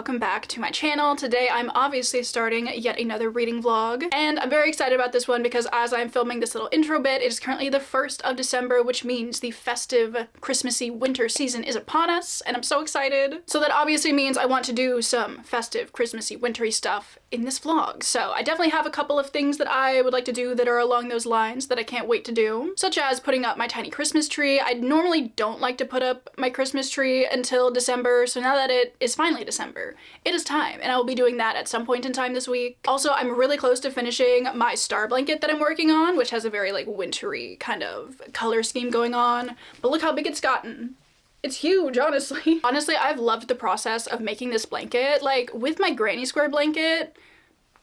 welcome back to my channel. Today I'm obviously starting yet another reading vlog, and I'm very excited about this one because as I'm filming this little intro bit, it is currently the 1st of December, which means the festive Christmassy winter season is upon us, and I'm so excited. So that obviously means I want to do some festive Christmassy wintry stuff in this vlog. So I definitely have a couple of things that I would like to do that are along those lines that I can't wait to do, such as putting up my tiny Christmas tree. I normally don't like to put up my Christmas tree until December, so now that it is finally December, it is time, and I will be doing that at some point in time this week. Also, I'm really close to finishing my star blanket that I'm working on, which has a very like wintry kind of color scheme going on, but look how big it's gotten. It's huge, honestly. Honestly, I've loved the process of making this blanket. Like, with my granny square blanket,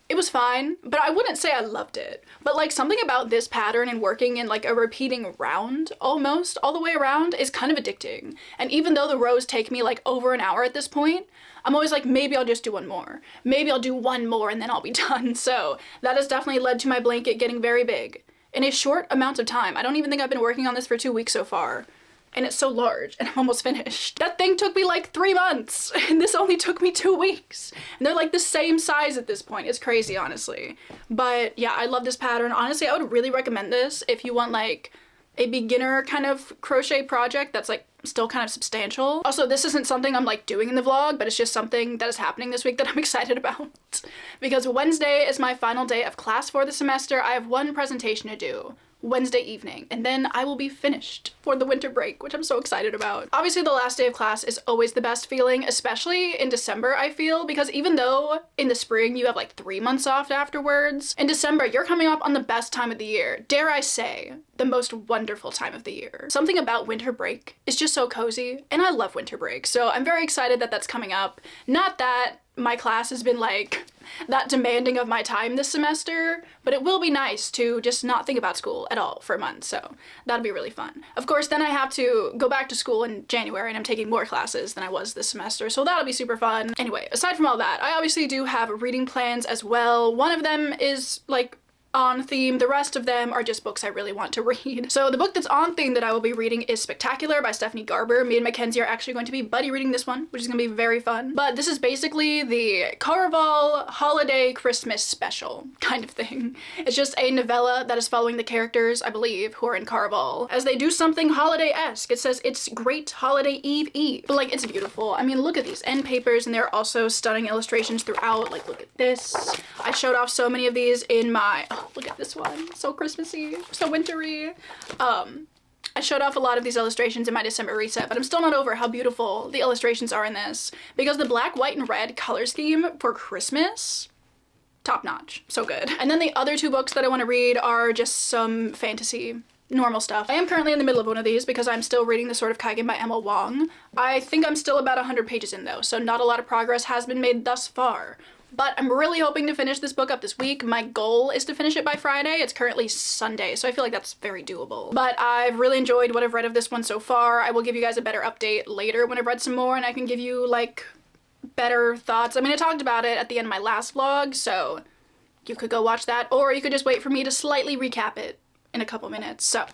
it was fine, but I wouldn't say I loved it. But like something about this pattern and working in like a repeating round almost all the way around is kind of addicting. And even though the rows take me like over an hour at this point, I'm always like, maybe I'll just do one more. Maybe I'll do one more and then I'll be done. So that has definitely led to my blanket getting very big in a short amount of time. I don't even think I've been working on this for 2 weeks so far. And it's so large, and I'm almost finished. That thing took me like 3 months, and this only took me 2 weeks. And they're like the same size at this point. It's crazy, honestly. But yeah, I love this pattern. Honestly, I would really recommend this if you want like a beginner kind of crochet project that's like still kind of substantial. Also, this isn't something I'm like doing in the vlog, but it's just something that is happening this week that I'm excited about. Because Wednesday is my final day of class for the semester. I have one presentation to do Wednesday evening, and then I will be finished for the winter break, which I'm so excited about. Obviously, the last day of class is always the best feeling, especially in December, I feel, because even though in the spring you have like 3 months off afterwards, in December you're coming up on the best time of the year. Dare I say, the most wonderful time of the year. Something about winter break is just so cozy, and I love winter break, so I'm very excited that that's coming up. Not that my class has been like that demanding of my time this semester, but it will be nice to just not think about school at all for a month, so that'll be really fun. Of course, then I have to go back to school in January, and I'm taking more classes than I was this semester, so that'll be super fun. Anyway, aside from all that, I obviously do have reading plans as well. One of them is like on theme. The rest of them are just books I really want to read. So the book that's on theme that I will be reading is Spectacular by Stephanie Garber. Me and Mackenzie are actually going to be buddy reading this one, which is gonna be very fun. But this is basically the Caraval holiday Christmas special kind of thing. It's just a novella that is following the characters, I believe, who are in Caraval as they do something holiday-esque. It says it's Great Holiday Eve. But like, it's beautiful. I mean, look at these end papers, and there are also stunning illustrations throughout. Like, look at this. I showed off so many of these in my, look at this one, so Christmassy, so wintry. I showed off a lot of these illustrations in my December reset, but I'm still not over how beautiful the illustrations are in this, because the black, white, and red color scheme for Christmas, top notch, so good. And then the other 2 books that I want to read are just some fantasy, normal stuff. I am currently in the middle of one of these because I'm still reading The Sword of Kaigen by Emma Wong. I think I'm still about 100 pages in though, so not a lot of progress has been made thus far. But I'm really hoping to finish this book up this week. My goal is to finish it by Friday. It's currently Sunday, so I feel like that's very doable. But I've really enjoyed what I've read of this one so far. I will give you guys a better update later when I've read some more and I can give you like better thoughts. I mean, I talked about it at the end of my last vlog, so you could go watch that, or you could just wait for me to slightly recap it in a couple minutes. So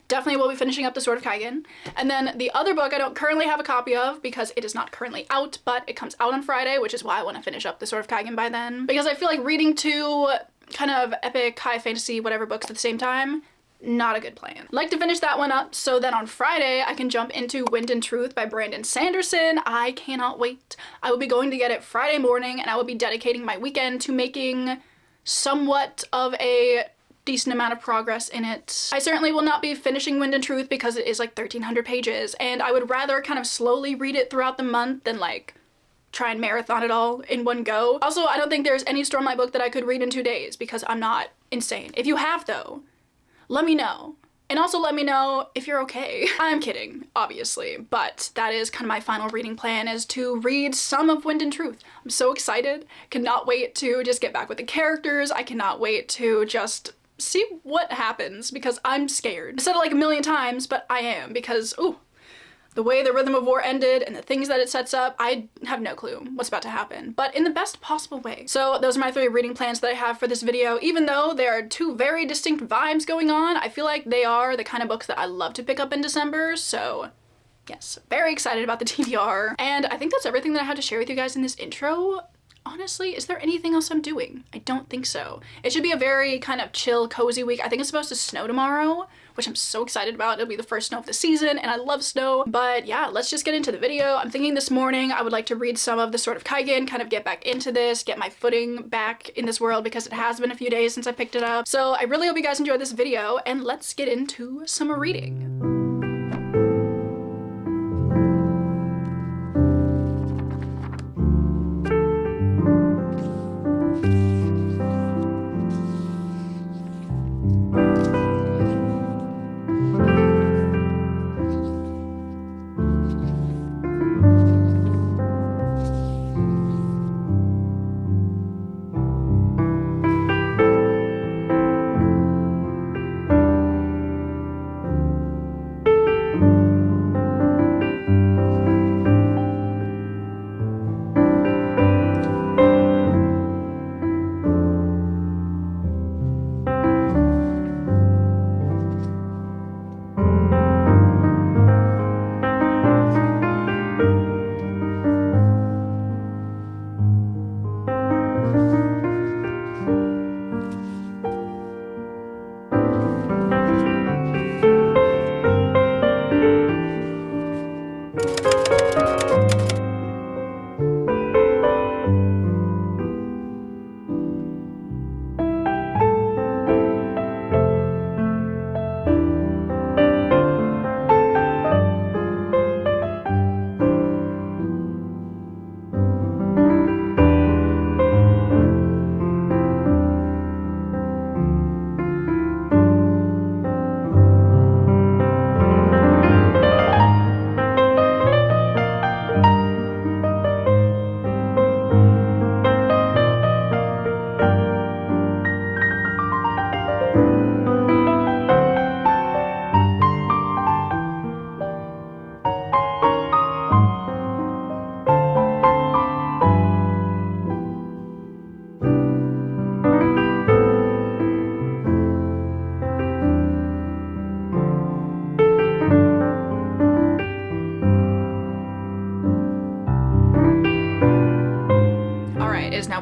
definitely will be finishing up The Sword of Kaigen. And then the other book I don't currently have a copy of because it is not currently out, but it comes out on Friday, which is why I want to finish up The Sword of Kaigen by then. Because I feel like reading 2 kind of epic, high fantasy, whatever books at the same time, not a good plan. I'd like to finish that one up so then on Friday I can jump into Wind and Truth by Brandon Sanderson. I cannot wait. I will be going to get it Friday morning, and I will be dedicating my weekend to making somewhat of a decent amount of progress in it. I certainly will not be finishing Wind and Truth because it is like 1,300 pages, and I would rather kind of slowly read it throughout the month than like try and marathon it all in one go. Also, I don't think there's any Stormlight book that I could read in 2 days because I'm not insane. If you have though, let me know. And also let me know if you're okay. I'm kidding, obviously, but that is kind of my final reading plan, is to read some of Wind and Truth. I'm so excited. Cannot wait to just get back with the characters. I cannot wait to just see what happens because I'm scared. I said it like a million times, but I am, because ooh, the way the Rhythm of War ended and the things that it sets up, I have no clue what's about to happen, but in the best possible way. So those are my 3 reading plans that I have for this video. Even though there are 2 very distinct vibes going on, I feel like they are the kind of books that I love to pick up in December, so Yes, very excited about the TBR. And I think that's everything that I had to share with you guys in this intro. Honestly, is there anything else I'm doing? I don't think so. It should be a very kind of chill, cozy week. I think it's supposed to snow tomorrow, which I'm so excited about. It'll be the first snow of the season, and I love snow. But yeah, let's just get into the video. I'm thinking this morning I would like to read some of the Sword of Kaigen, kind of get back into this, get my footing back in this world because it has been a few days since I picked it up. So I really hope you guys enjoyed this video, and let's get into some reading.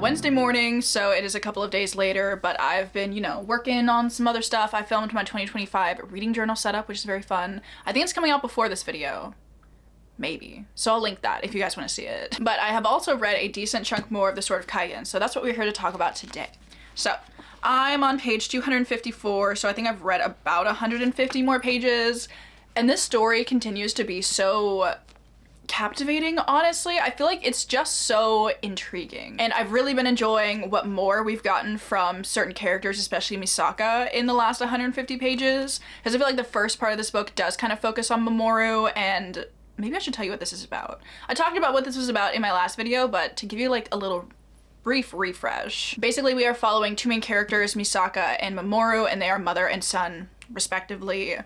Wednesday morning, so it is a couple of days later, but I've been, you know, working on some other stuff. I filmed my 2025 reading journal setup, which is very fun. I think it's coming out before this video. Maybe. So I'll link that if you guys want to see it. But I have also read a decent chunk more of the Sword of Kaigen, so that's what we're here to talk about today. So I'm on page 254, so I think I've read about 150 more pages, and this story continues to be so captivating, honestly. I feel like it's just so intriguing, and I've really been enjoying what more we've gotten from certain characters, especially Misaka, in the last 150 pages, because I feel like the first part of this book does kind of focus on Mamoru, and maybe I should tell you what this is about. I talked about what this was about in my last video, but to give you like a little brief refresh. Basically, we are following two main characters, Misaka and Mamoru, and they are mother and son respectively,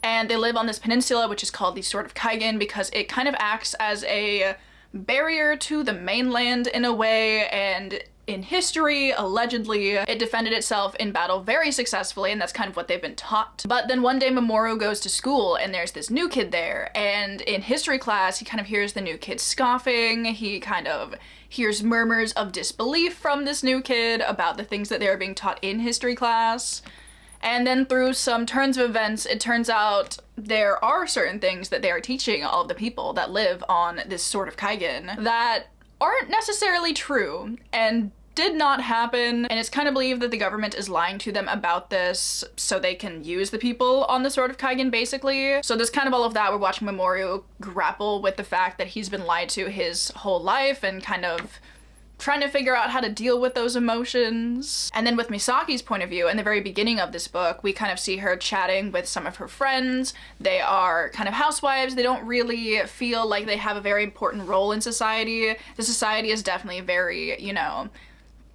and they live on this peninsula which is called the Sword of Kaigen because it kind of acts as a barrier to the mainland in a way, and in history, allegedly, it defended itself in battle very successfully, and that's kind of what they've been taught. But then one day Mamoru goes to school and there's this new kid there, and in history class he kind of hears the new kid scoffing, he kind of hears murmurs of disbelief from this new kid about the things that they are being taught in history class. And then through some turns of events, it turns out there are certain things that they are teaching all of the people that live on this Sword of Kaigen that aren't necessarily true and did not happen, and it's kind of believed that the government is lying to them about this so they can use the people on the Sword of Kaigen, basically. So there's kind of all of that. We're watching Mamoru grapple with the fact that he's been lied to his whole life and kind of trying to figure out how to deal with those emotions. And then with Misaki's point of view, in the very beginning of this book, we kind of see her chatting with some of her friends. They are kind of housewives. They don't really feel like they have a very important role in society. The society is definitely very, you know,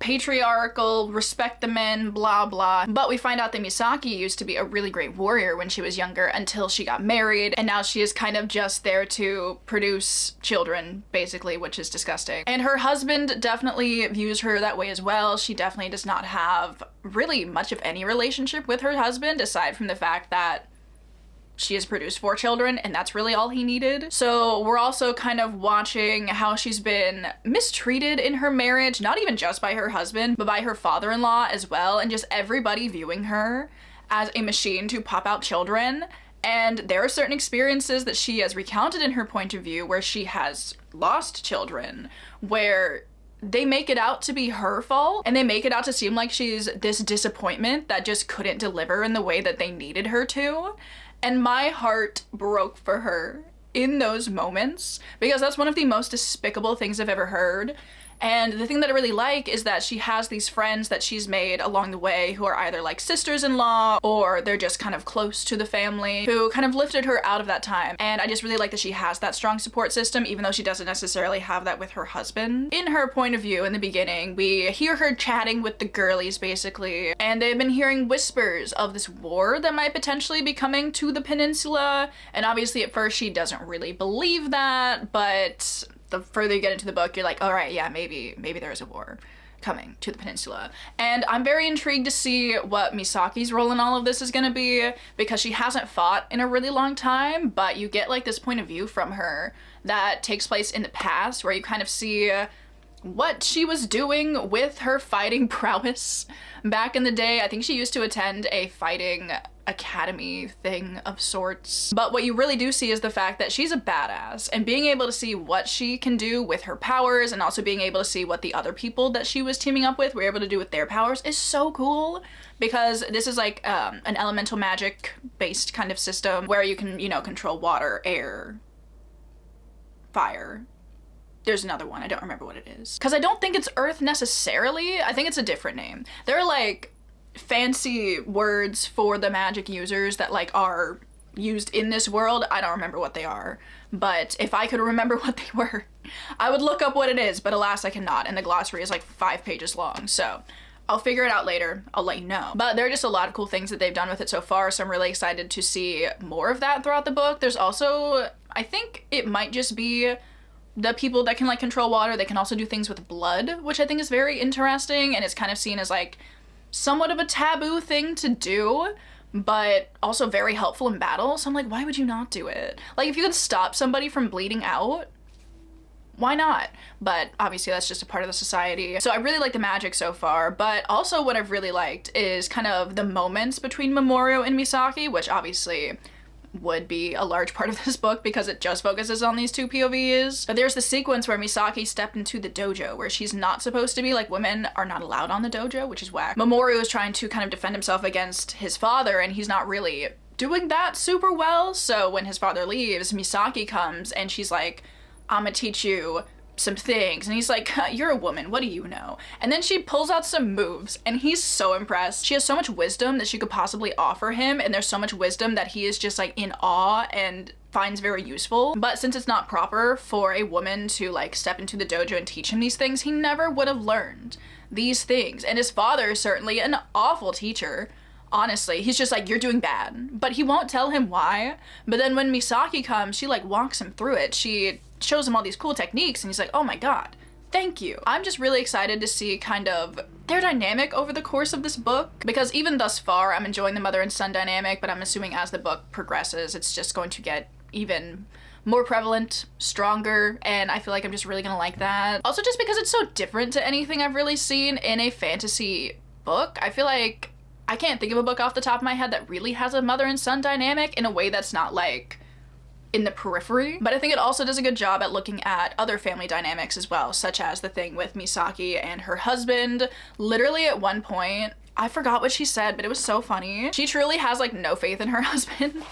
patriarchal, respect the men, blah blah. But we find out that Misaki used to be a really great warrior when she was younger until she got married, and now she is kind of just there to produce children, basically, which is disgusting. And her husband definitely views her that way as well. She definitely does not have really much of any relationship with her husband, aside from the fact that she has produced 4 children, and that's really all he needed. So we're also kind of watching how she's been mistreated in her marriage, not even just by her husband, but by her father-in-law as well, and just everybody viewing her as a machine to pop out children. And there are certain experiences that she has recounted in her point of view where she has lost children, where they make it out to be her fault, and they make it out to seem like she's this disappointment that just couldn't deliver in the way that they needed her to. And my heart broke for her in those moments, because that's one of the most despicable things I've ever heard. And the thing that I really like is that she has these friends that she's made along the way who are either like sisters-in-law or they're just kind of close to the family, who kind of lifted her out of that time. And I just really like that she has that strong support system, even though she doesn't necessarily have that with her husband. In her point of view in the beginning, we hear her chatting with the girlies basically, and they've been hearing whispers of this war that might potentially be coming to the peninsula. And obviously at first she doesn't really believe that, but the further you get into the book, you're like, all right, yeah, maybe there's a war coming to the peninsula. And I'm very intrigued to see what Misaki's role in all of this is gonna be, because she hasn't fought in a really long time, but you get like this point of view from her that takes place in the past, where you kind of see what she was doing with her fighting prowess back in the day. I think she used to attend a fighting academy thing of sorts. But what you really do see is the fact that she's a badass, and being able to see what she can do with her powers, and also being able to see what the other people that she was teaming up with were able to do with their powers is so cool, because this is like an elemental magic based kind of system where you can, you know, control water, air, fire. There's another one, I don't remember what it is. Because I don't think it's Earth necessarily, I think it's a different name. There are like fancy words for the magic users that like are used in this world. I don't remember what they are, but if I could remember what they were, I would look up what it is, but alas I cannot, and the glossary is like 5 pages long, so I'll figure it out later, I'll let you know. But there are just a lot of cool things that they've done with it so far, so I'm really excited to see more of that throughout the book. There's also, I think it might just be the people that can like control water, they can also do things with blood, which I think is very interesting, and it's kind of seen as like somewhat of a taboo thing to do, but also very helpful in battle. So I'm like, why would you not do it? Like, if you could stop somebody from bleeding out, why not? But obviously that's just a part of the society. So I really like the magic so far, but also what I've really liked is kind of the moments between Mamoru and Misaki, which obviously would be a large part of this book because it just focuses on these 2 POVs. But there's the sequence where Misaki stepped into the dojo where she's not supposed to be, like women are not allowed on the dojo, which is whack. Mamoru is trying to kind of defend himself against his father, and he's not really doing that super well. So when his father leaves, Misaki comes and she's like, I'm gonna teach you some things, and he's like, you're a woman, what do you know? And then she pulls out some moves, and he's so impressed. She has so much wisdom that she could possibly offer him, and there's so much wisdom that he is just like in awe and finds very useful. But since it's not proper for a woman to like step into the dojo and teach him these things, he never would have learned these things. And his father is certainly an awful teacher. Honestly, he's just like, you're doing bad, but he won't tell him why. But then when Misaki comes, she like walks him through it. She shows him all these cool techniques, and he's like, oh my god, thank you. I'm just really excited to see kind of their dynamic over the course of this book, because even thus far I'm enjoying the mother and son dynamic, but I'm assuming as the book progresses it's just going to get even more prevalent, stronger, and I feel like I'm just really gonna like that. Also just because it's so different to anything I've really seen in a fantasy book. I feel like I can't think of a book off the top of my head that really has a mother and son dynamic in a way that's not like in the periphery. But I think it also does a good job at looking at other family dynamics as well, such as the thing with Misaki and her husband. Literally at one point, I forgot what she said, but it was so funny. She truly has like no faith in her husband.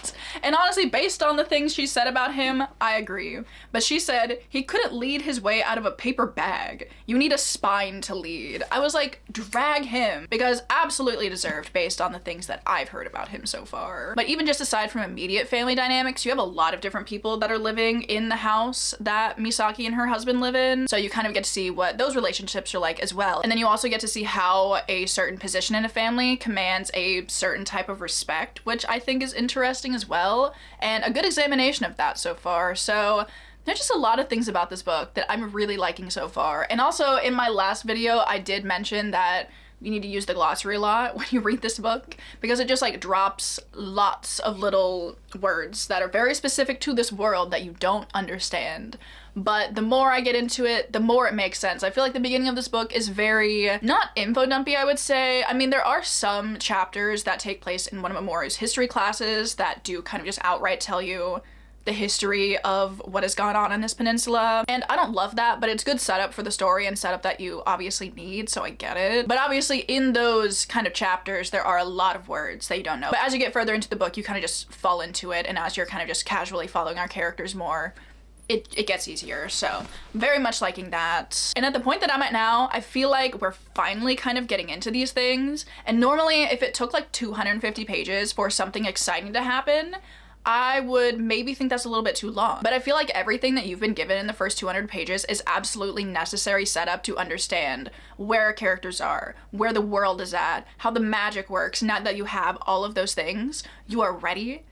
And honestly, based on the things she said about him, I agree. But she said he couldn't lead his way out of a paper bag. You need a spine to lead. I was like, drag him, because absolutely deserved based on the things that I've heard about him so far. But even just aside from immediate family dynamics, you have a lot of different people that are living in the house that Misaki and her husband live in. So you kind of get to see what those relationships are like as well. And then you also get to see how a certain position in a family commands a certain type of respect, which I think is interesting as well, and a good examination of that so far. So there's just a lot of things about this book that I'm really liking so far. And also in my last video I did mention that you need to use the glossary a lot when you read this book, because it just like drops lots of little words that are very specific to this world that you don't understand. But the more I get into it, the more it makes sense. I feel like the beginning of this book is very, not info dumpy, I would say. I mean, there are some chapters that take place in one of Mamoru's history classes that do kind of just outright tell you the history of what has gone on in this peninsula. And I don't love that, but it's good setup for the story and setup that you obviously need, so I get it. But obviously in those kind of chapters, there are a lot of words that you don't know. But as you get further into the book, you kind of just fall into it, and as you're kind of just casually following our characters more, it gets easier. So very much liking that. And at the point that I'm at now, I feel like we're finally kind of getting into these things. And normally if it took like 250 pages for something exciting to happen, I would maybe think that's a little bit too long. But I feel like everything that you've been given in the first 200 pages is absolutely necessary setup to understand where our characters are, where the world is at, how the magic works. Now that you have all of those things, you are ready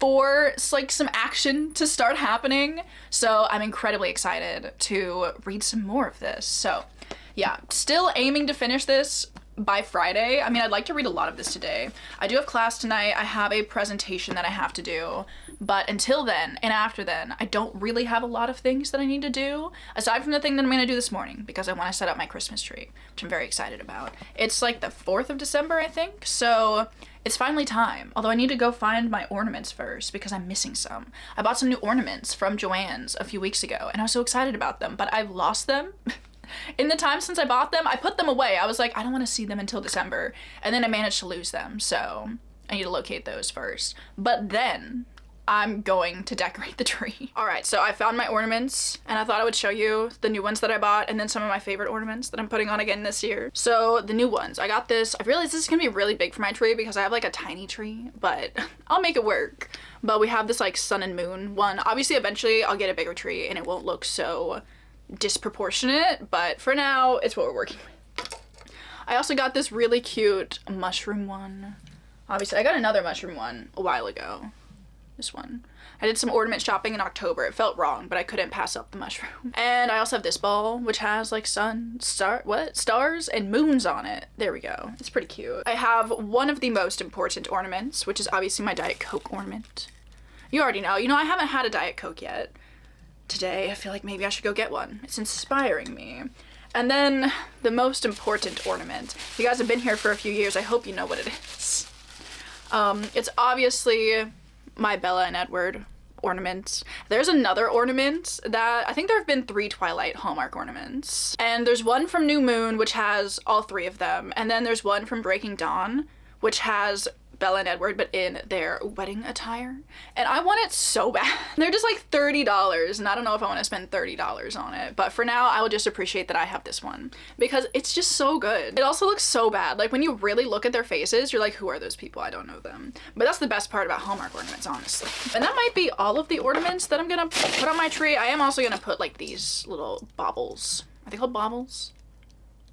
for like some action to start happening. So I'm incredibly excited to read some more of this. So yeah, still aiming to finish this by Friday. I mean, I'd like to read a lot of this today. I do have class tonight. I have a presentation that I have to do, but until then and after then, I don't really have a lot of things that I need to do aside from the thing that I'm gonna do this morning, because I want to set up my Christmas tree, which I'm very excited about. It's like the 4th of December, I think, so it's finally time. Although I need to go find my ornaments first because I'm missing some. I bought some new ornaments from Joann's a few weeks ago and I was so excited about them, but I've lost them. In the time since I bought them, I put them away. I was like, I don't want to see them until December. And then I managed to lose them, so I need to locate those first. But then I'm going to decorate the tree. All right, so I found my ornaments and I thought I would show you the new ones that I bought and then some of my favorite ornaments that I'm putting on again this year. So the new ones, I got this. I realized this is gonna be really big for my tree because I have like a tiny tree, but I'll make it work. But we have this like sun and moon one. Obviously, eventually I'll get a bigger tree and it won't look so disproportionate, but for now it's what we're working with. I also got this really cute mushroom one. Obviously I got another mushroom one a while ago. This one. I did some ornament shopping in October. It felt wrong, but I couldn't pass up the mushroom. And I also have this ball, which has like stars and moons on it. There we go. It's pretty cute. I have one of the most important ornaments, which is obviously my Diet Coke ornament. You already know. You know, I haven't had a Diet Coke yet. Today, I feel like maybe I should go get one. It's inspiring me. And then the most important ornament. If you guys have been here for a few years, I hope you know what it is. It's obviously my Bella and Edward ornament. There's another ornament that I think there have been 3 Twilight Hallmark ornaments. And there's one from New Moon, which has all 3 of them. And then there's one from Breaking Dawn, which has Bella and Edward, but in their wedding attire. And I want it so bad. They're just like $30, and I don't know if I want to spend $30 on it, but for now I will just appreciate that I have this one because it's just so good. It also looks so bad. Like when you really look at their faces, you're like, who are those people? I don't know them. But that's the best part about Hallmark ornaments, honestly. And that might be all of the ornaments that I'm gonna put on my tree. I am also gonna put like these little baubles. Are they called baubles?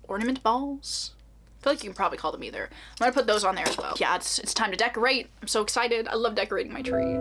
Ornament balls? I feel like you can probably call them either. I'm gonna put those on there as well. Yeah, it's time to decorate. I'm so excited. I love decorating my tree.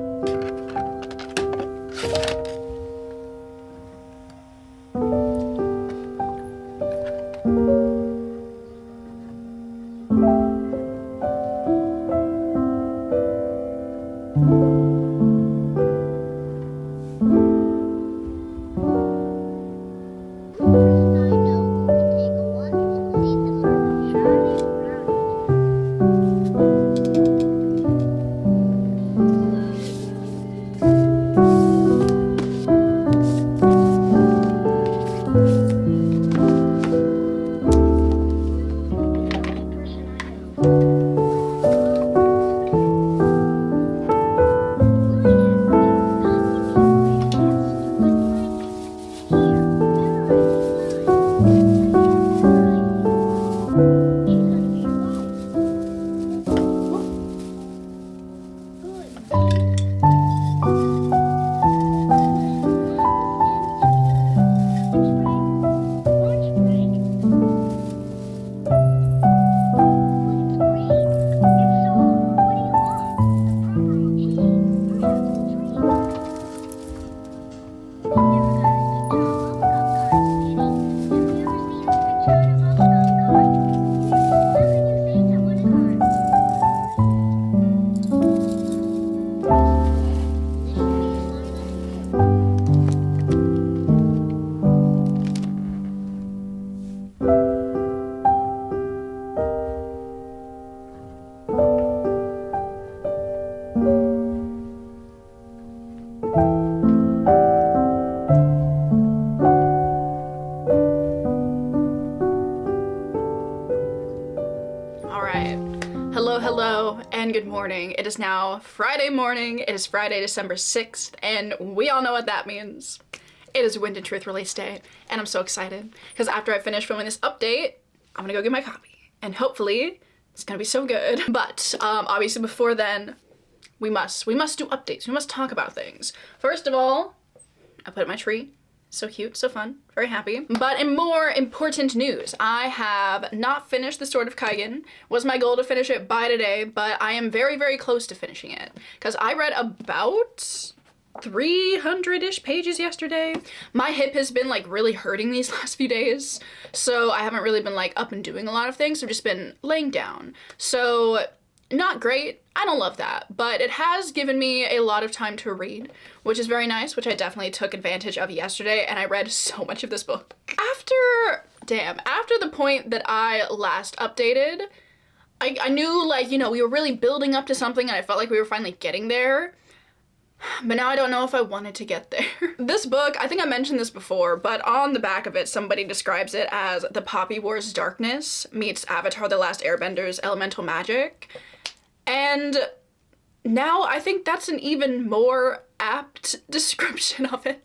morning. It is now Friday morning. It is Friday, December 6th, and we all know what that means. It is Wind and Truth release day, and I'm so excited because after I finish filming this update, I'm gonna go get my copy, and hopefully it's gonna be so good. But obviously before then, we must do updates. We must talk about things. First of all, I put up my tree. So cute, so fun, very happy. But in more important news, I have not finished The Sword of Kaigen. Was my goal to finish it by today, but I am very, very close to finishing it. Because I read about 300-ish pages yesterday. My hip has been like really hurting these last few days, so I haven't really been like up and doing a lot of things. I've just been laying down. So not great. I don't love that, but it has given me a lot of time to read, which is very nice, which I definitely took advantage of yesterday, and I read so much of this book. After the point that I last updated, I knew, like, you know, we were really building up to something and I felt like we were finally getting there, but now I don't know if I wanted to get there. This book, I think I mentioned this before, but on the back of it, somebody describes it as the Poppy Wars Darkness meets Avatar: The Last Airbender's Elemental Magic. And now I think that's an even more apt description of it,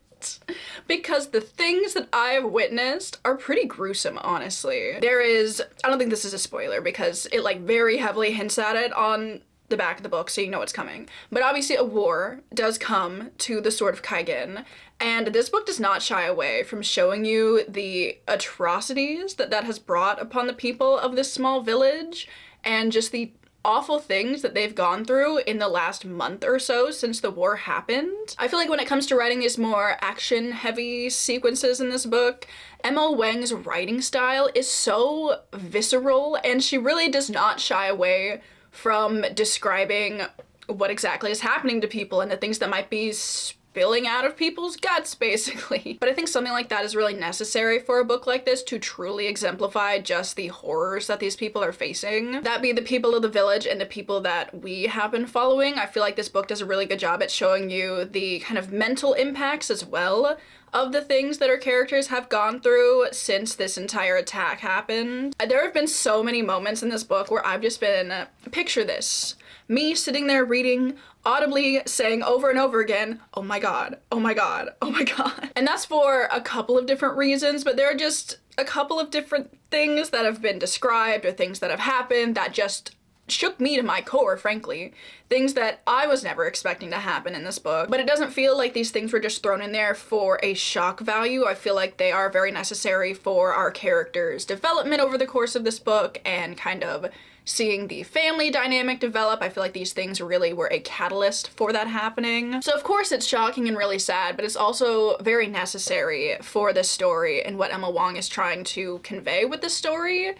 because the things that I've witnessed are pretty gruesome, honestly. There is, I don't think this is a spoiler because it like very heavily hints at it on the back of the book, so you know what's coming. But obviously a war does come to the Sword of Kaigen, and this book does not shy away from showing you the atrocities that has brought upon the people of this small village, and just the awful things that they've gone through in the last month or so since the war happened. I feel like when it comes to writing these more action-heavy sequences in this book, Emma Wang's writing style is so visceral, and she really does not shy away from describing what exactly is happening to people and the things that might be spilling out of people's guts, basically. But I think something like that is really necessary for a book like this to truly exemplify just the horrors that these people are facing. That be the people of the village and the people that we have been following. I feel like this book does a really good job at showing you the kind of mental impacts as well of the things that our characters have gone through since this entire attack happened. There have been so many moments in this book where I've just been, picture this, me sitting there reading, audibly saying over and over again, oh my god, oh my god, oh my god. And that's for a couple of different reasons, but there are just a couple of different things that have been described or things that have happened that just shook me to my core, frankly. Things that I was never expecting to happen in this book. But it doesn't feel like these things were just thrown in there for a shock value. I feel like they are very necessary for our characters' development over the course of this book and kind of seeing the family dynamic develop. I feel like these things really were a catalyst for that happening. So of course it's shocking and really sad, but it's also very necessary for this story and what Emma Wang is trying to convey with this story.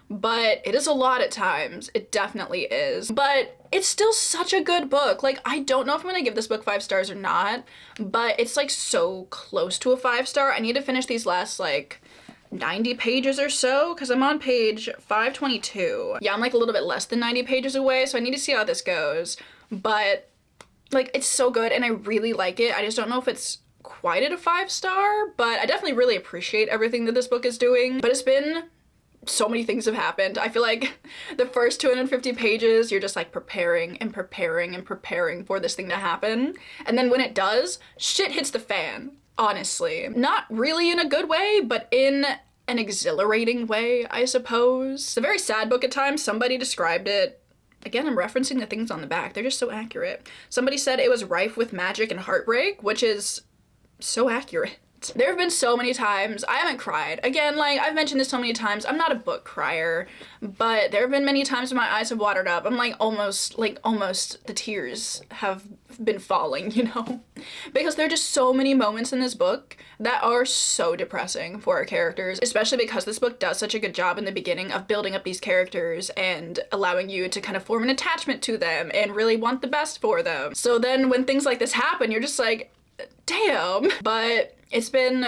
But it is a lot at times. It definitely is. But it's still such a good book. Like, I don't know if I'm gonna give this book 5 stars or not, but it's like so close to a 5-star. I need to finish these last like 90 pages or so, because I'm on page 522. Yeah, I'm like a little bit less than 90 pages away, so I need to see how this goes. But like, it's so good and I really like it. I just don't know if it's quite at a 5-star, but I definitely really appreciate everything that this book is doing. But it's been, so many things have happened. I feel like the first 250 pages, you're just like preparing and preparing and preparing for this thing to happen. And then when it does, shit hits the fan, honestly. Not really in a good way, but in an exhilarating way, I suppose. It's a very sad book at times. Somebody described it, again, I'm referencing the things on the back. They're just so accurate. Somebody said it was rife with magic and heartbreak, which is so accurate. There have been so many times I haven't cried. Again, like, I've mentioned this so many times, I'm not a book crier, but there have been many times when my eyes have watered up. I'm like almost the tears have been falling, you know? Because there are just so many moments in this book that are so depressing for our characters, especially because this book does such a good job in the beginning of building up these characters and allowing you to kind of form an attachment to them and really want the best for them. So then when things like this happen, you're just like, damn. But it's been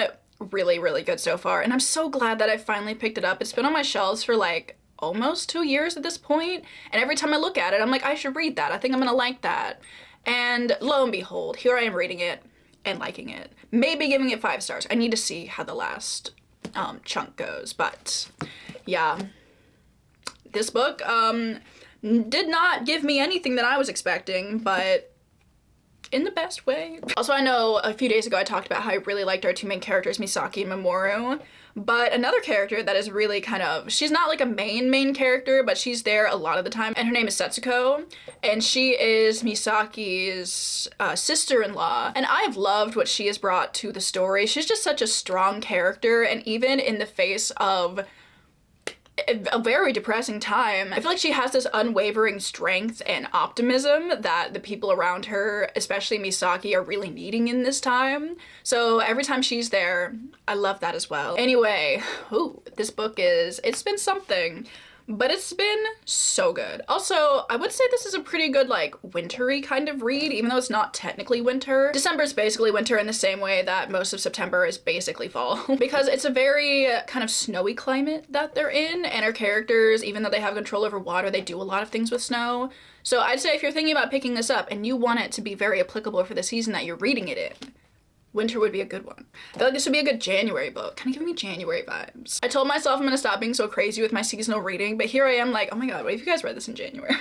really, really good so far, and I'm so glad that I finally picked it up. It's been on my shelves for like almost 2 years at this point, and every time I look at it, I'm like, I should read that. I think I'm gonna like that. And lo and behold, here I am reading it and liking it. Maybe giving it 5 stars. I need to see how the last chunk goes, but yeah. This book, did not give me anything that I was expecting, but in the best way. Also, I know a few days ago I talked about how I really liked our two main characters, Misaki and Mamoru, but another character that is really kind of, she's not like a main character, but she's there a lot of the time, and her name is Setsuko, and she is Misaki's sister-in-law, and I've loved what she has brought to the story. She's just such a strong character, and even in the face of a very depressing time, I feel like she has this unwavering strength and optimism that the people around her, especially Misaki, are really needing in this time. So every time she's there, I love that as well. Anyway, ooh, this book it's been something. But it's been so good. Also, I would say this is a pretty good, like, wintry kind of read, even though it's not technically winter. December is basically winter in the same way that most of September is basically fall. Because it's a very kind of snowy climate that they're in, and our characters, even though they have control over water, they do a lot of things with snow. So I'd say if you're thinking about picking this up and you want it to be very applicable for the season that you're reading it in, winter would be a good one. I feel like this would be a good January book. Kind of giving me January vibes. I told myself I'm gonna stop being so crazy with my seasonal reading, but here I am like, oh my god, what if you guys read this in January?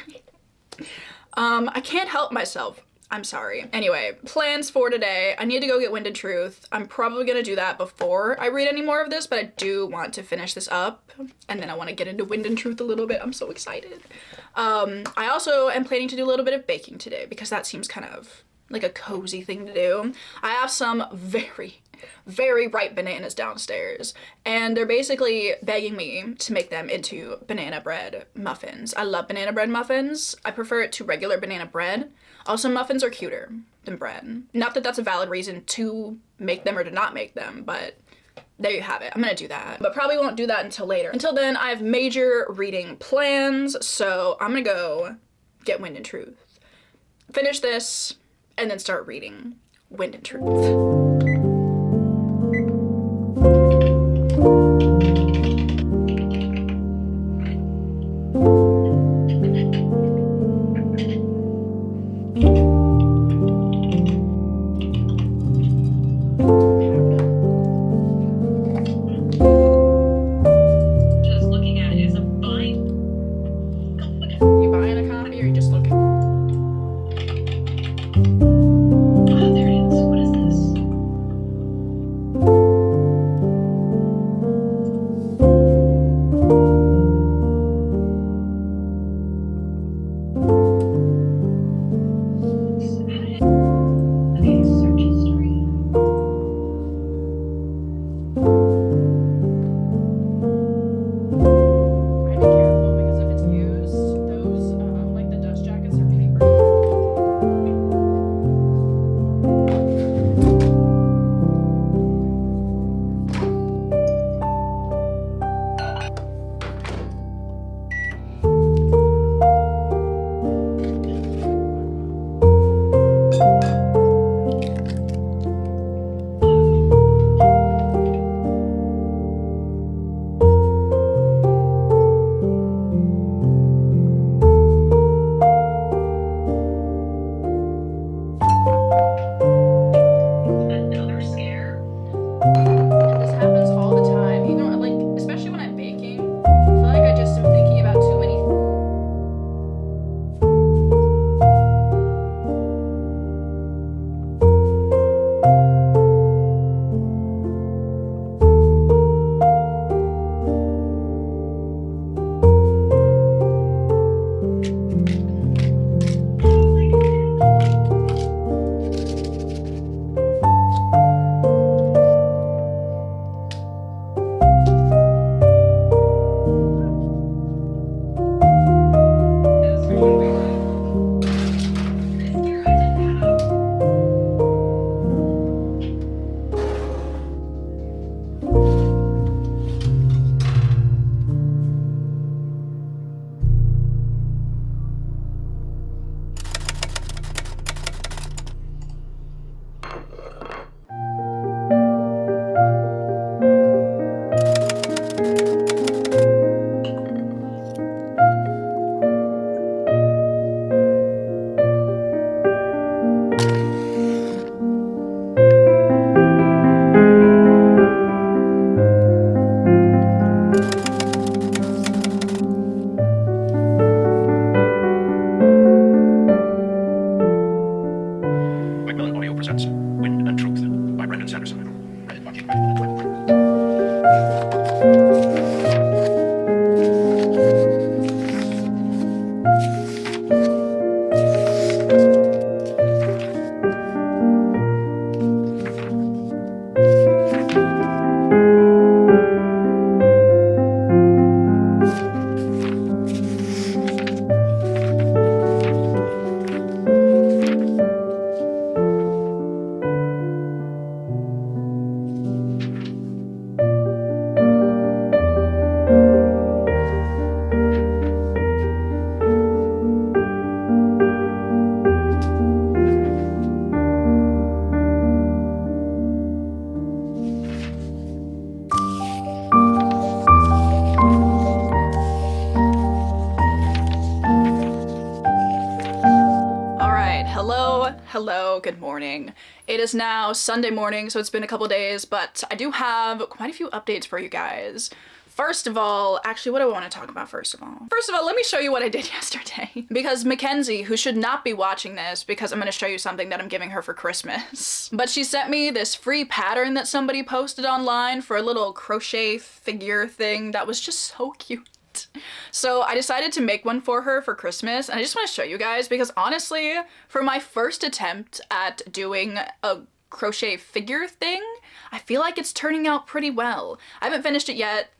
I can't help myself. I'm sorry. Anyway, plans for today. I need to go get Wind and Truth. I'm probably gonna do that before I read any more of this, but I do want to finish this up, and then I want to get into Wind and Truth a little bit. I'm so excited. I also am planning to do a little bit of baking today, because that seems kind of like a cozy thing to do. I have some very ripe bananas downstairs, and they're basically begging me to make them into banana bread muffins. I love banana bread muffins. I prefer it to regular banana bread. Also, muffins are cuter than bread. Not that that's a valid reason to make them or to not make them, but there you have it. I'm gonna do that, but probably won't do that until later. Until then, I have major reading plans, so I'm gonna go get Wind and Truth, finish this, and then start reading Wind and Truth. Hello, good morning. It is now Sunday morning, so it's been a couple days, but I do have quite a few updates for you guys. First of all, actually, what do I want to talk about first of all? First of all, let me show you what I did yesterday. Because Mackenzie, who should not be watching this because I'm going to show you something that I'm giving her for Christmas. But she sent me this free pattern that somebody posted online for a little crochet figure thing that was just so cute. So I decided to make one for her for Christmas, and I just want to show you guys because honestly, for my first attempt at doing a crochet figure thing, I feel like it's turning out pretty well. I haven't finished it yet.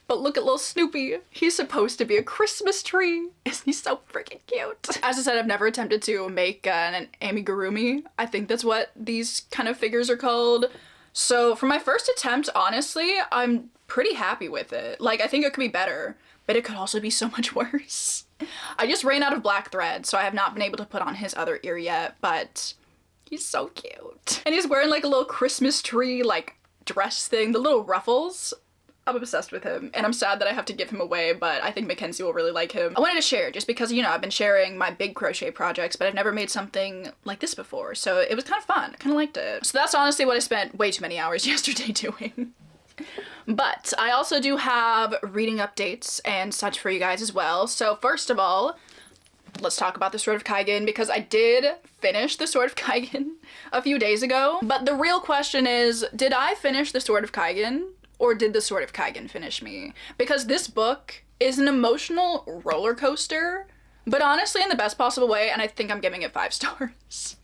But look at little Snoopy. He's supposed to be a Christmas tree. Isn't he so freaking cute? As I said, I've never attempted to make an amigurumi. I think that's what these kind of figures are called. So for my first attempt, honestly, I'm pretty happy with it. Like, I think it could be better, but it could also be so much worse. I just ran out of black thread, so I have not been able to put on his other ear yet, but he's so cute. And he's wearing like a little Christmas tree, like, dress thing, the little ruffles. I'm obsessed with him, and I'm sad that I have to give him away, but I think Mackenzie will really like him. I wanted to share just because, you know, I've been sharing my big crochet projects, but I've never made something like this before, so it was kind of fun. I kind of liked it. So that's honestly what I spent way too many hours yesterday doing. But I also do have reading updates and such for you guys as well. So first of all, let's talk about The Sword of Kaigen, because I did finish The Sword of Kaigen a few days ago. But the real question is, did I finish The Sword of Kaigen? Or did The Sword of Kaigen finish me? Because this book is an emotional roller coaster, but honestly in the best possible way, and I think I'm giving it 5 stars.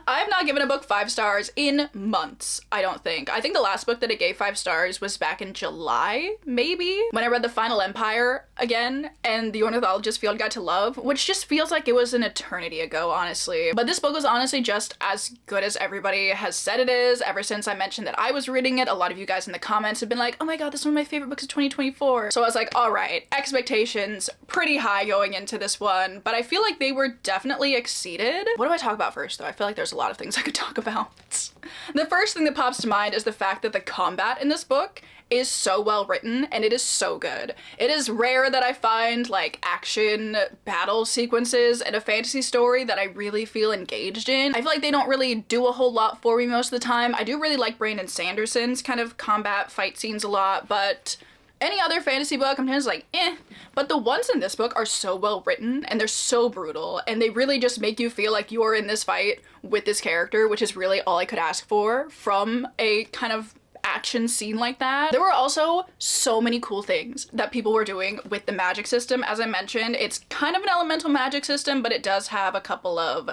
I have not given a book 5 stars in months, I don't think. I think the last book that I gave 5 stars was back in July, maybe? When I read The Final Empire again, and The Ornithologist Field Guide to Love, which just feels like it was an eternity ago, honestly. But this book was honestly just as good as everybody has said it is. Ever since I mentioned that I was reading it, a lot of you guys in the comments have been like, oh my god, this is one of my favorite books of 2024. So I was like, alright, expectations pretty high going into this one, but I feel like they were definitely exceeded. What do I talk about first though? I feel like there's a lot of things I could talk about. The first thing that pops to mind is the fact that the combat in this book is so well written and it is so good. It is rare that I find like action battle sequences in a fantasy story that I really feel engaged in. I feel like they don't really do a whole lot for me most of the time. I do really like Brandon Sanderson's kind of combat fight scenes a lot, but any other fantasy book, I'm just like, eh. But the ones in this book are so well written and they're so brutal and they really just make you feel like you are in this fight with this character, which is really all I could ask for from a kind of action scene like that. There were also so many cool things that people were doing with the magic system. As I mentioned, it's kind of an elemental magic system, but it does have a couple of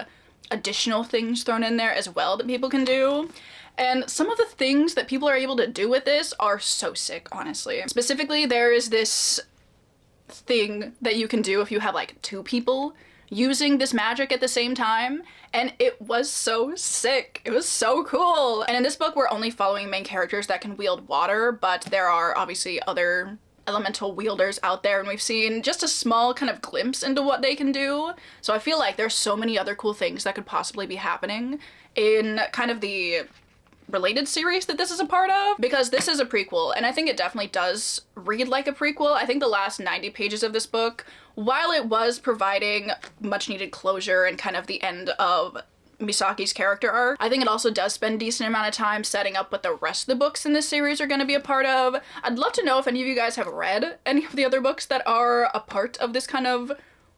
additional things thrown in there as well that people can do. And some of the things that people are able to do with this are so sick, honestly. Specifically, there is this thing that you can do if you have like 2 people using this magic at the same time, and it was so sick. It was so cool. And in this book, we're only following main characters that can wield water, but there are obviously other elemental wielders out there, and we've seen just a small kind of glimpse into what they can do. So I feel like there's so many other cool things that could possibly be happening in kind of the related series that this is a part of, because this is a prequel and I think it definitely does read like a prequel. I think the last 90 pages of this book, while it was providing much needed closure and kind of the end of Misaki's character arc, I think it also does spend a decent amount of time setting up what the rest of the books in this series are going to be a part of. I'd love to know if any of you guys have read any of the other books that are a part of this kind of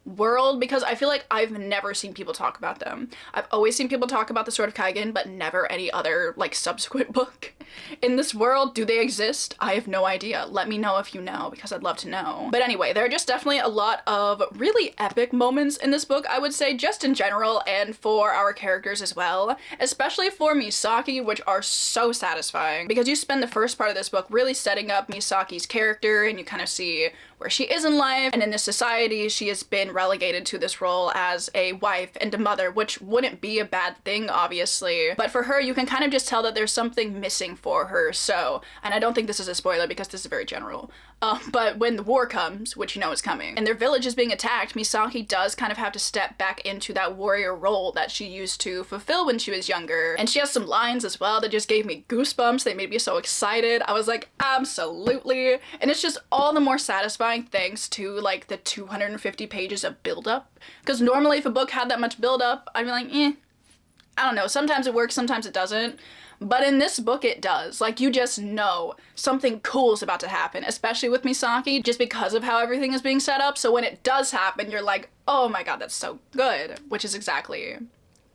world, because I feel like I've never seen people talk about them. I've always seen people talk about The Sword of Kaigen, but never any other like subsequent book in this world. Do they exist? I have no idea. Let me know if you know, because I'd love to know. But anyway, there are just definitely a lot of really epic moments in this book, I would say, just in general and for our characters as well, especially for Misaki, which are so satisfying because you spend the first part of this book really setting up Misaki's character and you kind of see where she is in life, and in this society she has been relegated to this role as a wife and a mother, which wouldn't be a bad thing obviously, but for her you can kind of just tell that there's something missing for her. So, and I don't think this is a spoiler because this is very general, but when the war comes, which you know is coming, and their village is being attacked, Misaki does kind of have to step back into that warrior role that she used to fulfill when she was younger. And she has some lines as well that just gave me goosebumps. They made me so excited. I was like, absolutely. And it's just all the more satisfying thanks to like the 250 pages of buildup. Because normally if a book had that much buildup, I'd be like, I don't know, sometimes it works, sometimes it doesn't. But in this book it does. Like, you just know something cool is about to happen, especially with Misaki, just because of how everything is being set up. So when it does happen, you're like, oh my god, that's so good, which is exactly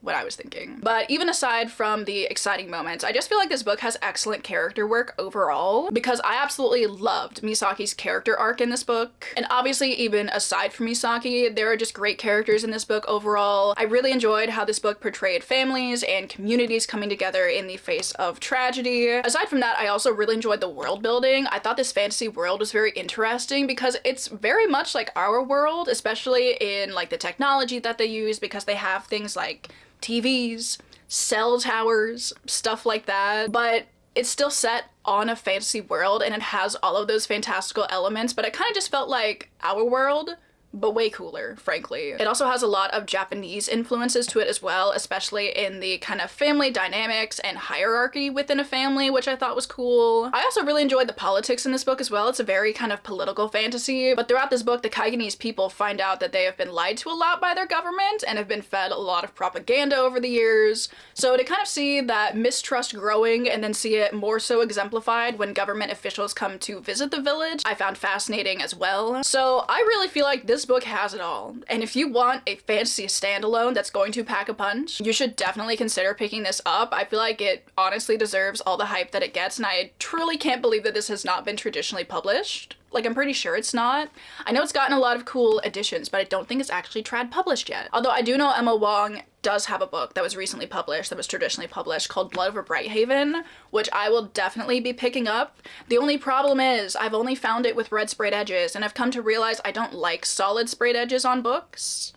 what I was thinking. But even aside from the exciting moments, I just feel like this book has excellent character work overall, because I absolutely loved Misaki's character arc in this book. And obviously, even aside from Misaki, there are just great characters in this book overall. I really enjoyed how this book portrayed families and communities coming together in the face of tragedy. Aside from that, I also really enjoyed the world building. I thought this fantasy world was very interesting because it's very much like our world, especially in like the technology that they use, because they have things like TVs, cell towers, stuff like that, but it's still set on a fantasy world and it has all of those fantastical elements, but it kind of just felt like our world, but way cooler, frankly. It also has a lot of Japanese influences to it as well, especially in the kind of family dynamics and hierarchy within a family, which I thought was cool. I also really enjoyed the politics in this book as well. It's a very kind of political fantasy, but throughout this book, the Kaiganese people find out that they have been lied to a lot by their government and have been fed a lot of propaganda over the years. So to kind of see that mistrust growing and then see it more so exemplified when government officials come to visit the village, I found fascinating as well. So I really feel like this book has it all, and if you want a fantasy standalone that's going to pack a punch, you should definitely consider picking this up. I feel like it honestly deserves all the hype that it gets, and I truly can't believe that this has not been traditionally published. Like, I'm pretty sure it's not. I know it's gotten a lot of cool editions, but I don't think it's actually trad published yet. Although I do know Emma Wong does have a book that was recently published, that was traditionally published, called Blood Over Brighthaven, which I will definitely be picking up. The only problem is I've only found it with red sprayed edges, and I've come to realize I don't like solid sprayed edges on books.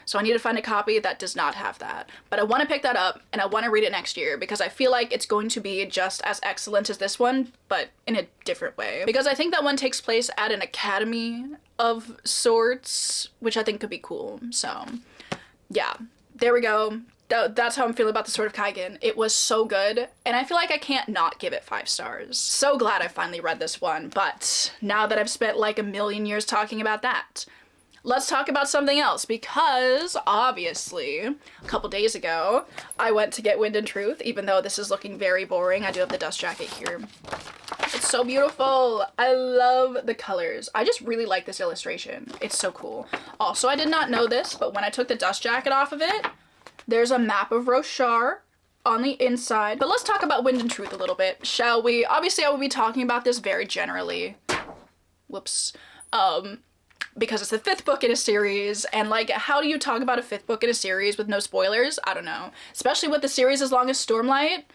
So I need to find a copy that does not have that. But I want to pick that up, and I want to read it next year, because I feel like it's going to be just as excellent as this one, but in a different way. Because I think that one takes place at an academy of sorts, which I think could be cool. So yeah, there we go. That's how I'm feeling about the Sword of Kaigen. It was so good, and I feel like I can't not give it 5 stars. So glad I finally read this one, but now that I've spent like a million years talking about that, let's talk about something else, because obviously a couple days ago I went to get Wind and Truth, even though this is looking very boring. I do have the dust jacket here. It's so beautiful. I love the colors. I just really like this illustration. It's so cool. Also, I did not know this, but when I took the dust jacket off of it, there's a map of Roshar on the inside. But let's talk about Wind and Truth a little bit, shall we? Obviously, I will be talking about this very generally. Whoops. Because it's the 5th book in a series, and like, how do you talk about a 5th book in a series with no spoilers? I don't know. Especially with the series as long as Stormlight,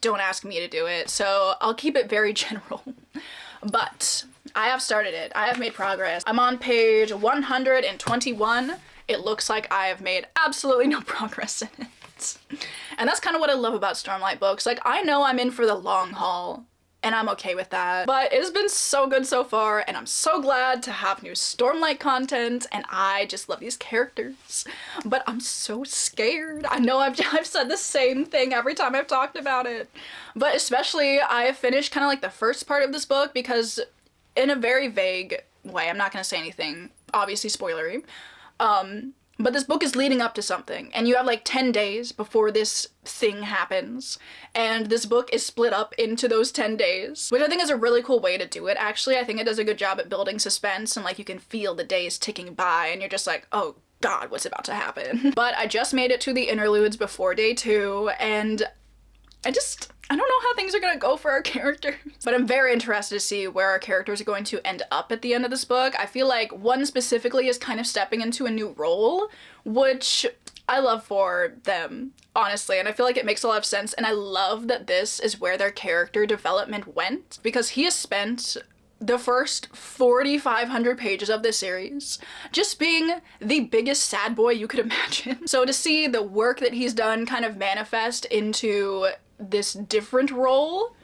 don't ask me to do it, so I'll keep it very general. But I have started it. I have made progress. I'm on page 121. It looks like I have made absolutely no progress in it. And that's kind of what I love about Stormlight books. Like, I know I'm in for the long haul, and I'm okay with that. But it has been so good so far, and I'm so glad to have new Stormlight content, and I just love these characters. But I'm so scared. I know I've said the same thing every time I've talked about it. But especially, I have finished kind of like the first part of this book, because in a very vague way, I'm not going to say anything obviously spoilery, but this book is leading up to something, and you have like 10 days before this thing happens, and this book is split up into those 10 days, which I think is a really cool way to do it, actually. I think it does a good job at building suspense, and like you can feel the days ticking by, and you're just like, oh god, what's about to happen? But I just made it to the interludes before day 2, and I don't know how things are gonna go for our characters. But I'm very interested to see where our characters are going to end up at the end of this book. I feel like one specifically is kind of stepping into a new role, which I love for them, honestly, and I feel like it makes a lot of sense, and I love that this is where their character development went, because he has spent the first 4,500 pages of this series just being the biggest sad boy you could imagine. So to see the work that he's done kind of manifest into this different role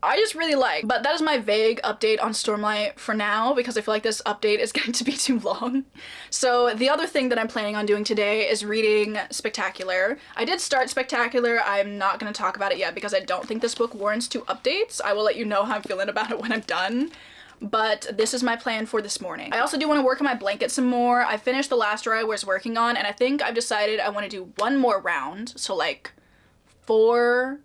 I just really like. But that is my vague update on Stormlight for now, because I feel like this update is going to be too long. So the other thing that I'm planning on doing today is reading Spectacular. I did start Spectacular. I'm not going to talk about it yet because I don't think this book warrants 2 updates. I will let you know how I'm feeling about it when I'm done. But this is my plan for this morning. I also do want to work on my blanket some more. I finished the last row I was working on, and I think I've decided I want to do 1 more round. So like 7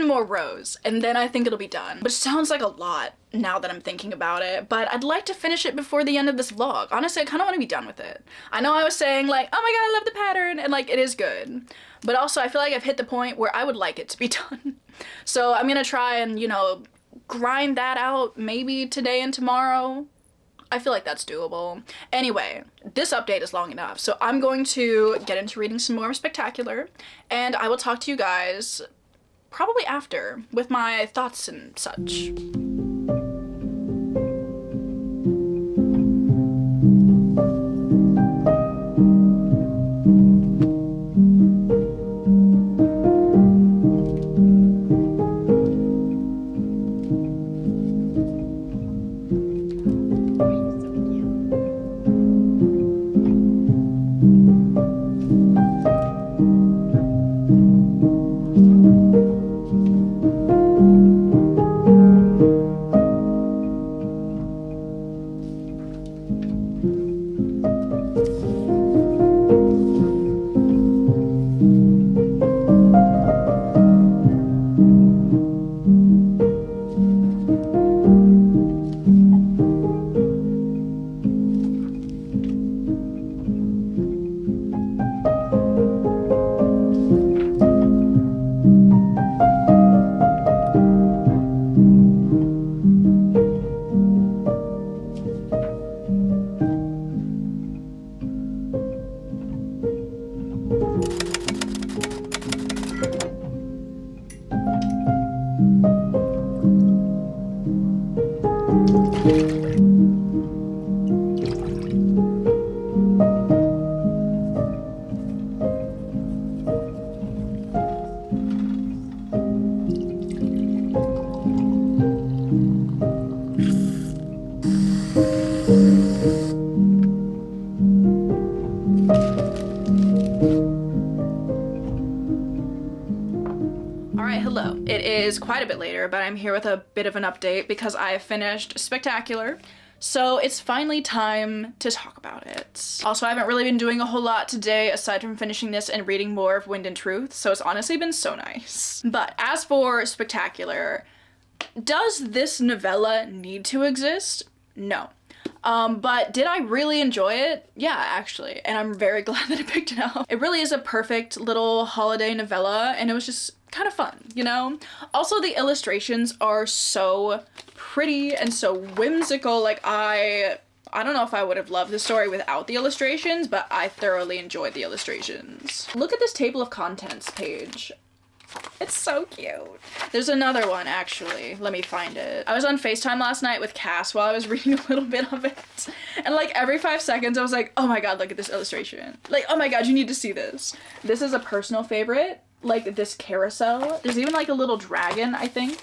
more rows, and then I think it'll be done. Which sounds like a lot now that I'm thinking about it, but I'd like to finish it before the end of this vlog. Honestly, I kind of want to be done with it. I know I was saying like, oh my god, I love the pattern, and like, it is good. But also, I feel like I've hit the point where I would like it to be done. So I'm gonna try and, you know, grind that out maybe today and tomorrow. I feel like that's doable. Anyway, this update is long enough, so I'm going to get into reading some more Spectacular, and I will talk to you guys probably after with my thoughts and such. It is quite a bit later, but I'm here with a bit of an update because I finished Spectacular. So it's finally time to talk about it. Also, I haven't really been doing a whole lot today aside from finishing this and reading more of Wind and Truth, so it's honestly been so nice. But as for Spectacular, does this novella need to exist? No. But did I really enjoy it? Yeah, actually, and I'm very glad that I picked it up. It really is a perfect little holiday novella, and it was just kind of fun, you know? Also, the illustrations are so pretty and so whimsical. Like, I don't know if I would have loved the story without the illustrations, but I thoroughly enjoyed the illustrations. Look at this table of contents page. It's so cute. There's another one, actually. Let me find it. I was on FaceTime last night with Cass while I was reading a little bit of it. And like every 5 seconds I was like, oh my god, look at this illustration. Like, oh my god, you need to see this. This is a personal favorite. Like this carousel. There's even like a little dragon, I think,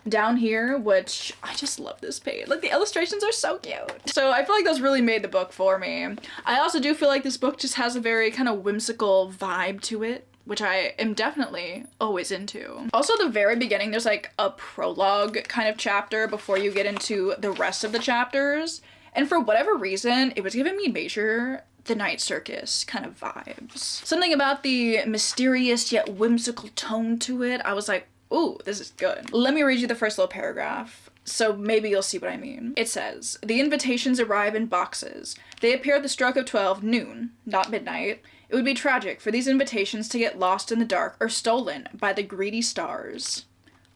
down here, which I just love this page. Like, the illustrations are so cute. So I feel like those really made the book for me. I also do feel like this book just has a very kind of whimsical vibe to it, which I am definitely always into. Also, the very beginning, there's like a prologue kind of chapter before you get into the rest of the chapters. And for whatever reason, it was giving me major The Night Circus kind of vibes. Something about the mysterious yet whimsical tone to it. I was like, ooh, this is good. Let me read you the first little paragraph, so maybe you'll see what I mean. It says, the invitations arrive in boxes. They appear at the stroke of 12 noon, not midnight. It would be tragic for these invitations to get lost in the dark or stolen by the greedy stars.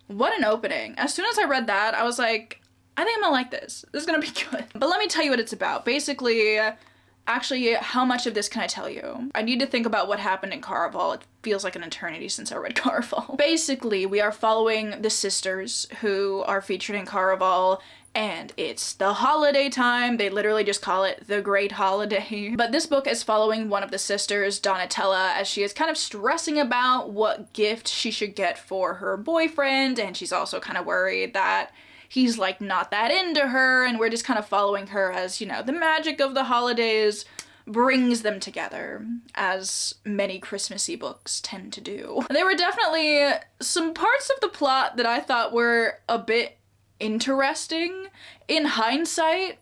What an opening. As soon as I read that, I was like, I think I'm gonna like this. This is gonna be good. But let me tell you what it's about. Basically, Actually, how much of this can I tell you? I need to think about what happened in Caraval. It feels like an eternity since I read Caraval. Basically, we are following the sisters who are featured in Caraval, and it's the holiday time. They literally just call it the Great Holiday. But this book is following one of the sisters, Donatella, as she is kind of stressing about what gift she should get for her boyfriend, and she's also kind of worried that he's like not that into her, and we're just kind of following her as, you know, the magic of the holidays brings them together, as many Christmassy books tend to do. There were definitely some parts of the plot that I thought were a bit interesting. In hindsight,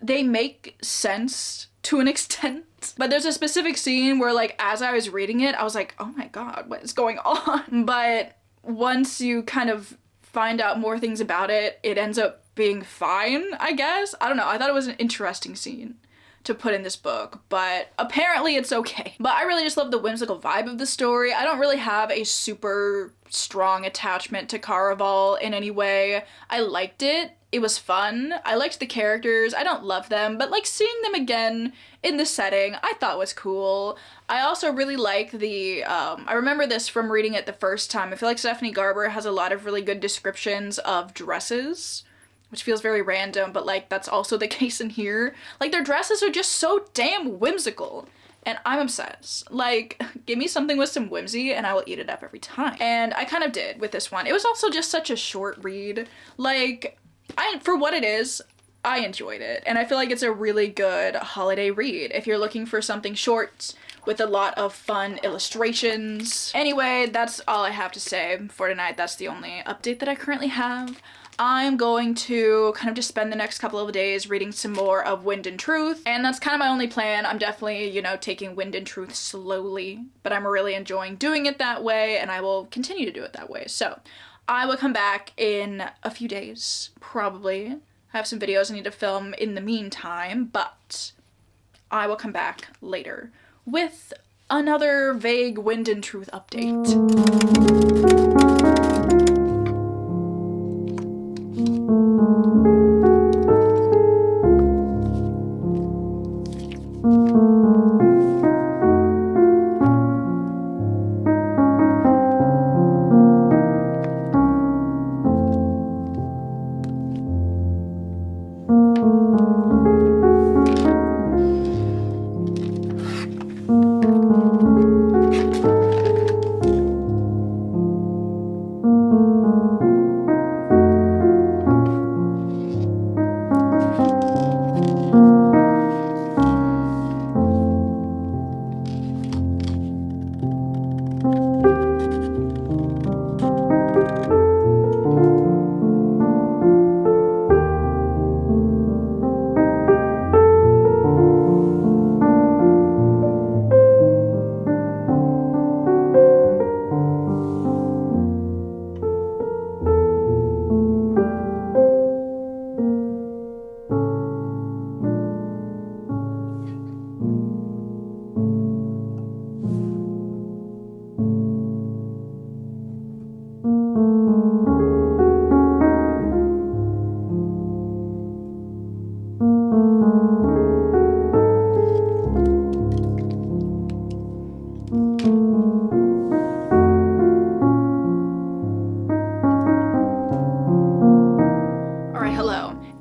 they make sense to an extent. But there's a specific scene where, like, as I was reading it, I was like, oh my god, what is going on? But once you kind of find out more things about it, it ends up being fine, I guess. I don't know, I thought it was an interesting scene to put in this book, but apparently it's okay. But I really just love the whimsical vibe of the story. I don't really have a super strong attachment to Caraval in any way. I liked it. It was fun. I liked the characters. I don't love them, but like seeing them again in the setting, I thought was cool. I also really like the, I remember this from reading it the first time. I feel like Stephanie Garber has a lot of really good descriptions of dresses, which feels very random, but like that's also the case in here. Like their dresses are just so damn whimsical, and I'm obsessed. Like, give me something with some whimsy and I will eat it up every time. And I kind of did with this one. It was also just such a short read. Like, for what it is, I enjoyed it, and I feel like it's a really good holiday read if you're looking for something short with a lot of fun illustrations. Anyway, that's all I have to say for tonight. That's the only update that I currently have. I'm going to kind of just spend the next couple of days reading some more of Wind and Truth, and that's kind of my only plan. I'm definitely, you know, taking Wind and Truth slowly, but I'm really enjoying doing it that way, and I will continue to do it that way. So I will come back in a few days, probably. I have some videos I need to film in the meantime, but I will come back later with another vague Wind and Truth update.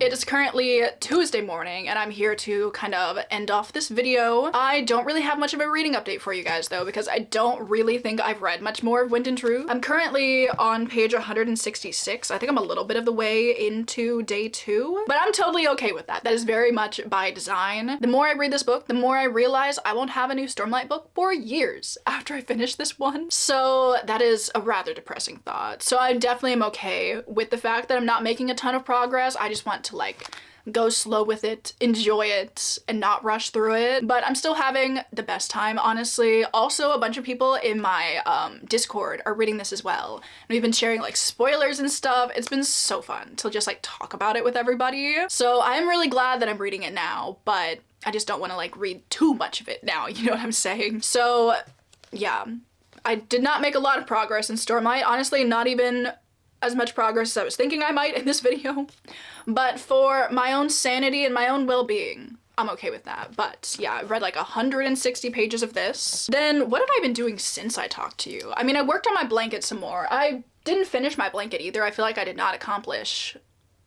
It is currently Tuesday morning, and I'm here to kind of end off this video. I don't really have much of a reading update for you guys though, because I don't really think I've read much more of Wind and Truth. I'm currently on page 166. I think I'm a little bit of the way into day 2, but I'm totally okay with that. That is very much by design. The more I read this book, the more I realize I won't have a new Stormlight book for years after I finish this one. So that is a rather depressing thought. So I definitely am okay with the fact that I'm not making a ton of progress. I just want to like go slow with it, enjoy it, and not rush through it. But I'm still having the best time, honestly. Also, a bunch of people in my Discord are reading this as well. And we've been sharing like spoilers and stuff. It's been so fun to just like talk about it with everybody. So I'm really glad that I'm reading it now, but I just don't want to like read too much of it now, you know what I'm saying? So yeah, I did not make a lot of progress in Stormlight. Honestly, not even as much progress as I was thinking I might in this video. But for my own sanity and my own well-being, I'm okay with that. But yeah, I've read like 160 pages of this. Then what have I been doing since I talked to you? I mean, I worked on my blanket some more. I didn't finish my blanket either. I feel like I did not accomplish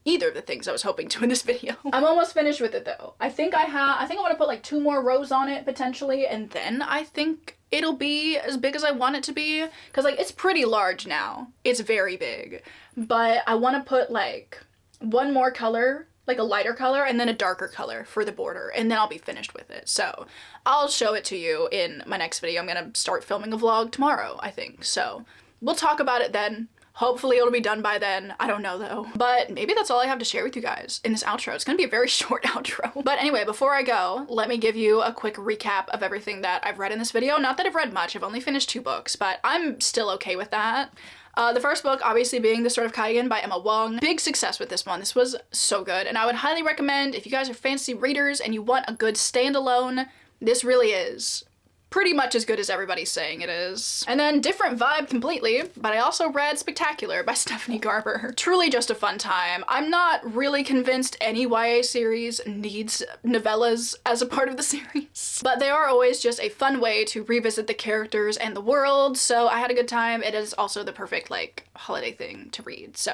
either of the things I was hoping to in this video. I'm almost finished with it though. I think I want to put like 2 more rows on it potentially, and then I think it'll be as big as I want it to be. Cause like it's pretty large now. It's very big, but I want to put like 1 more color, like a lighter color, and then a darker color for the border, and then I'll be finished with it. So I'll show it to you in my next video. I'm gonna start filming a vlog tomorrow, I think. So we'll talk about it then. Hopefully it'll be done by then. I don't know though. But maybe that's all I have to share with you guys in this outro. It's gonna be a very short outro. But anyway, before I go, let me give you a quick recap of everything that I've read in this video. Not that I've read much, I've only finished 2 books, but I'm still okay with that. The first book obviously being The Sword of Kaigan by Emma Wong. Big success with this one. This was so good, and I would highly recommend if you guys are fantasy readers and you want a good standalone, this really is pretty much as good as everybody's saying it is. And then different vibe completely, but I also read Spectacular by Stephanie Garber. Truly just a fun time. I'm not really convinced any YA series needs novellas as a part of the series, but they are always just a fun way to revisit the characters and the world, so I had a good time. It is also the perfect like holiday thing to read, so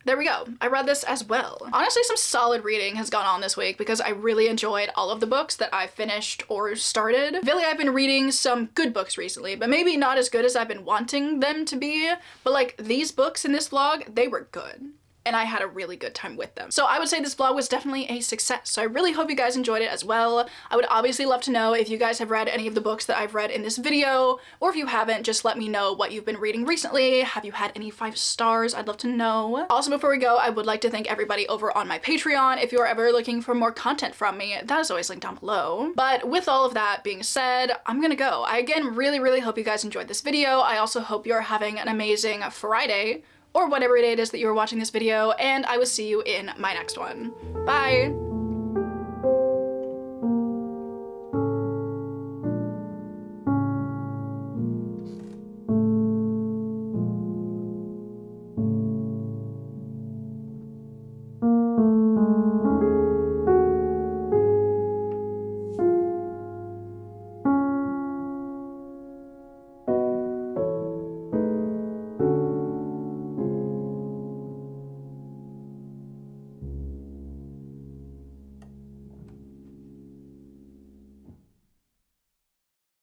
there we go. I read this as well. Honestly, some solid reading has gone on this week because I really enjoyed all of the books that I finished or started. I feel like I've been reading some good books recently, but maybe not as good as I've been wanting them to be. But like these books in this vlog, they were good. And I had a really good time with them. So I would say this vlog was definitely a success. So I really hope you guys enjoyed it as well. I would obviously love to know if you guys have read any of the books that I've read in this video, or if you haven't, just let me know what you've been reading recently. Have you had any 5 stars? I'd love to know. Also, before we go, I would like to thank everybody over on my Patreon. If you're ever looking for more content from me, that is always linked down below. But with all of that being said, I'm gonna go. I again really hope you guys enjoyed this video. I also hope you're having an amazing Friday, or whatever day it is that you're watching this video, and I will see you in my next one. Bye!